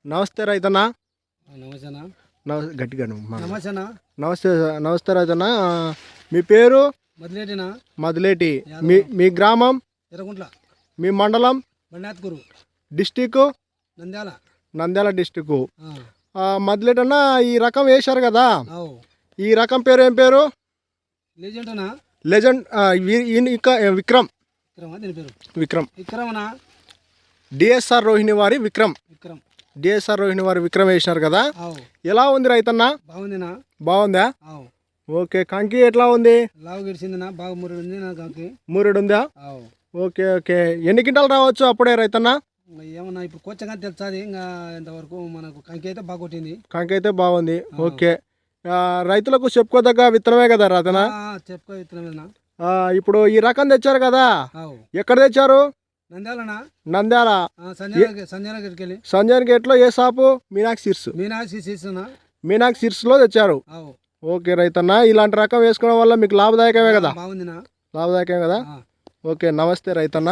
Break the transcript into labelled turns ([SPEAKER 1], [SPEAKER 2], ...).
[SPEAKER 1] నమస్తే రైతన్న.
[SPEAKER 2] నమస్తేనా.
[SPEAKER 1] గట్టిగా
[SPEAKER 2] నమస్తేనా.
[SPEAKER 1] నమస్తే. నమస్తే రైతన్న. మీ పేరు?
[SPEAKER 2] మదిలేటినా.
[SPEAKER 1] మదిలేటి. మీ గ్రామం?
[SPEAKER 2] ఎర్రగుంట్ల.
[SPEAKER 1] మీ మండలం?
[SPEAKER 2] బండాత్కూరు.
[SPEAKER 1] డిస్టిక్?
[SPEAKER 2] నంద్యాల.
[SPEAKER 1] నంద్యాల డిస్టిక్. మదిలేటి అన్న, ఈ రకం వేశారు కదా, ఈ రకం పేరు ఏం పేరు?
[SPEAKER 2] లెజెండనా.
[SPEAKER 1] లెజెండ్. ఇంకా విక్రమ్.
[SPEAKER 2] దీని పేరు
[SPEAKER 1] విక్రమ్.
[SPEAKER 2] విక్రమనా.
[SPEAKER 1] డిఎస్ఆర్ రోహిణి వారి విక్రమ్.
[SPEAKER 2] విక్రమ్.
[SPEAKER 1] డిఎస్ఆర్ రోహిణి వారి విక్రమ్ వేసినారు కదా. ఎలా ఉంది రైతన్న?
[SPEAKER 2] బాగుందినా.
[SPEAKER 1] బాగుందా? ఓకే. కంకి ఎట్లా ఉంది?
[SPEAKER 2] లావు గడిచిందినా. బాగా మురుడు ఉంది నా కంకి.
[SPEAKER 1] మురుడు ఉందా? Okay okay. ఎన్ని క్వింటాలు రావచ్చు అప్పుడే రైతన్న?
[SPEAKER 2] ఏమన్నా ఇప్పుడు కోచంగా తెలుస్తుంది. ఇంకా ఇంతవరకు మనకు కంకి అయితే బాగా కొట్టింది.
[SPEAKER 1] కంకి అయితే బాగుంది. ఓకే. రైతులకు చెప్పుకోదగ్గ విత్తనమే కదా రైతన్న?
[SPEAKER 2] చెప్పుకో విత్తనమేనా.
[SPEAKER 1] ఇప్పుడు ఈ రకం తెచ్చారు కదా, ఎక్కడ తెచ్చారు?
[SPEAKER 2] నంద్యాలనా.
[SPEAKER 1] నంద్యాల. సంజయ్ గేట్లో ఏ shop? Meenakshi seeds. Meenakshi seeds లో తెచ్చారు. ఓకే రైతన్న, ఇలాంటి రకం వేసుకోవడం వల్ల మీకు లాభదాయకమే కదా?
[SPEAKER 2] బాగుందినా.
[SPEAKER 1] లాభదాయకమే కదా. ఓకే. నమస్తే రైతన్న.